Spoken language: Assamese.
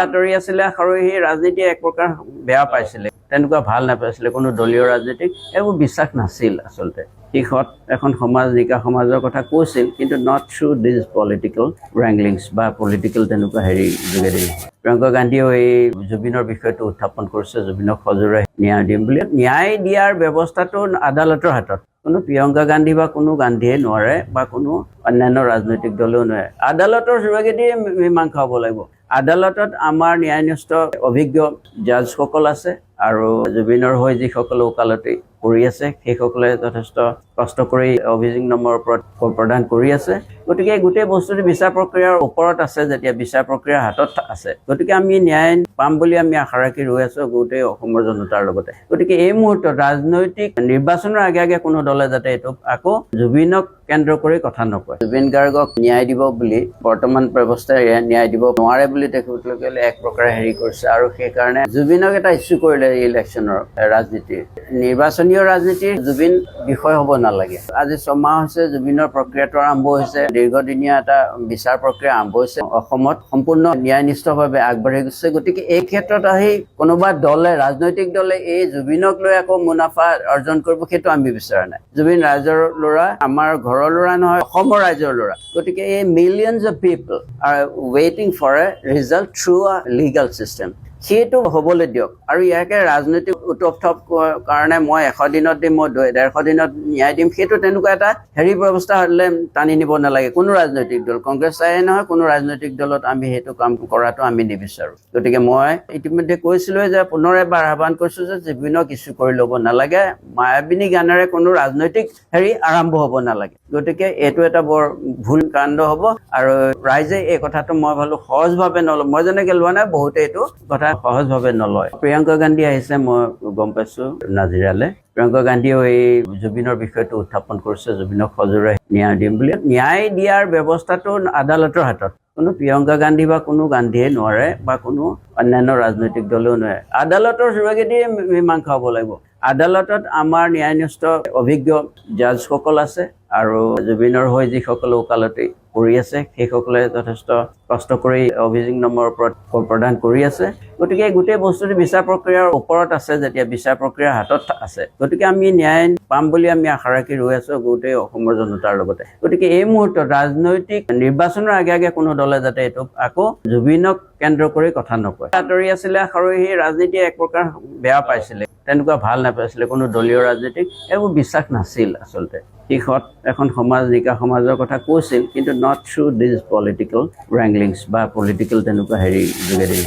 আঁতৰি আছিলে আৰু সেই ৰাজনীতি এক প্ৰকাৰ বেয়া পাইছিলে, তেনেকুৱা ভাল নাপাইছিলে। কোনো দলীয় ৰাজনীতিক এইবোৰ বিশ্বাস নাছিল আচলতে। শেষত এখন সমাজ নিকা সমাজৰ কথা কৈছিল, কিন্তু নট থ্ৰু দিছ পলিটিকেল ৰেংলিংছ বা পলিটিকেল তেনেকুৱা যোগেদি। প্ৰিয়ংকা গান্ধীয়েও এই জুবিনৰ বিষয়টো উত্থাপন কৰিছে, জুবিনক সজোৰে ন্যায় দিম বুলি। ন্যায় দিয়াৰ ব্যৱস্থাটো আদালতৰ হাতত। কোনো প্ৰিয়ংকা গান্ধী বা কোনো গান্ধীয়ে নোৱাৰে বা কোনো অন্যান্য ৰাজনৈতিক দলেও নোৱাৰে। আদালতৰ যোগেদি মীমাংসা হ'ব লাগিব। আদালতত আমাৰ ন্যায়নিষ্ঠ অভিজ্ঞ জাজসকল আছে, আৰু জুবিনৰ হৈ যিসকলে ওকালতি কৰি আছে সেইসকলে যথেষ্ট কষ্ট কৰি অভিযোগনামাৰ ওপৰত প্ৰদান কৰি আছে। গতিকে গোটেই বস্তুটো বিচাৰ প্ৰক্ৰিয়াৰ ওপৰত আছে, যেতিয়া বিচাৰ প্ৰক্ৰিয়াৰ হাতত আছে। গতিকে আমি ন্যায় পাম বুলি আমি আশা ৰাখি ৰৈ আছো গোটেই অসমৰ জনতাৰ লগতে। গতিকে এই মুহূৰ্তত ৰাজনৈতিক নিৰ্বাচনৰ আগে আগে কোনো দলে যাতে এইটো আকৌ জুবিনক কেন্দ্ৰ কৰি কথা নকয়। জুবিন গাৰ্গক ন্যায় দিব বুলি বৰ্তমান ব্যৱস্থাই ন্যায় দিব নোৱাৰে বুলি তেখেতলোকে এক প্ৰকাৰে কৰিছে, আৰু সেইকাৰণে জুবিনক এটা ইছ্যু কৰিলে ইলেকশ্যনৰ ৰাজনীতিৰ। নিৰ্বাচনীয় ৰাজনীতিৰ জুবিন বিষয় হ'ব নালাগে। আজি 6 মাহ হৈছে জুবিনৰ প্ৰক্ৰিয়াটো আৰম্ভ হৈছে, দীৰ্ঘদিনীয়া এটা বিচাৰ প্ৰক্ৰিয়া আৰম্ভ হৈছে। অসমত সম্পূৰ্ণ ন্যায়নিষ্ঠভাৱে আগবাঢ়ি গৈছে। গতিকে এই ক্ষেত্ৰত আহি কোনোবা দলে, ৰাজনৈতিক দলে এই জুবিনক লৈ আকৌ মুনাফা অৰ্জন কৰিব, সেইটো আমি বিচৰা নাই। জুবিন ৰাইজৰ ল'ৰা, আমাৰ ঘৰৰ ল'ৰা নহয়, অসমৰ ৰাইজৰ ল'ৰা। গতিকে এই মিলিয়নছ অফ পিপল আৰ ৱেইটিং for a result through a legal system. সেইটো হ'বলৈ দিয়ক। আৰু ইয়াকে ৰাজনৈতিক উত্তপ কাৰণে মই 100 দিনত দিম, মই 150 দিনত ন্যায় দিম, সেইটো তেনেকুৱা এটা ব্যৱস্থা হ'লে টানি নিব নালাগে কোনো ৰাজনৈতিক দল। কংগ্ৰেছ চাই নহয়, কোনো ৰাজনৈতিক দলত আমি সেইটো কাম কৰাটো আমি নিবিচাৰোঁ। গতিকে মই ইতিমধ্যে কৈছিলোৱে যে পুনৰ এবাৰ আহ্বান কৰিছোঁ যে জুবিনক ইছ্যু কৰি ল'ব নালাগে। মায়াবিনী গানেৰে কোনো ৰাজনৈতিক আৰম্ভ হ'ব নালাগে। গতিকে এইটো এটা বৰ ভুল কাণ্ড হ'ব, আৰু ৰাইজে এই কথাটো মই ভাবোঁ সহজভাৱে নলয়। মই যেনেকৈ লোৱা নাই, বহুতে এইটো কথা সহজভাৱে নলয়। প্ৰিয়ংকা গান্ধী আহিছে, মই গম পাইছোঁ নাজিৰালে। প্ৰিয়ংকা গান্ধীয়েও এই জুবিনৰ বিষয়টো উত্থাপন কৰিছে, জুবিনক সজোৰে ন্যায় দিম বুলি। ন্যায় দিয়াৰ ব্যৱস্থাটো আদালতৰ হাতত। কোনো প্ৰিয়ংকা গান্ধী বা কোনো গান্ধীয়ে নোৱাৰে বা কোনো অন্যান্য ৰাজনৈতিক দলেও নোৱাৰে। আদালতৰ যোগেদি মীমাংসা হ'ব লাগিব। আদালতত আমাৰ ন্যায়নিষ্ঠ অভিজ্ঞ জাজসকল আছে, আৰু জুবিনৰ হৈ যিসকলে ওকালতি কৰি আছে সেইসকলে যথেষ্ট কষ্ট কৰি অভিযোগনামাৰ ওপৰত প্ৰদান কৰি আছে। গতিকে গোটেই বস্তুটো বিচাৰ প্ৰক্ৰিয়াৰ ওপৰত আছে, যেতিয়া বিচাৰ প্ৰক্ৰিয়াৰ হাতত আছে। গতিকে আমি ন্যায় পাম বুলি আমি আশা ৰাখি ৰৈ আছো গোটেই অসমৰ জনতাৰ লগতে। গতিকে এই মুহূৰ্তত ৰাজনৈতিক নিৰ্বাচনৰ আগে আগে কোনো দলে যাতে এইটো আকৌ জুবিনক কেন্দ্ৰ কৰি কথা নকয়। আঁতৰি আছিলে আৰু সেই ৰাজনীতি এক প্ৰকাৰ বেয়া পাইছিলে, তেনেকুৱা ভাল নাপাইছিলে। কোনো দলীয় ৰাজনীতিক এইবোৰ বিশ্বাস নাছিল আচলতে। শেষত এখন সমাজ নিকা সমাজৰ কথা কৈছিল, কিন্তু নট থ্ৰু দিছ পলিটিকেল ৰেংলিংছ বা পলিটিকেল তেনেকুৱা যোগেদি।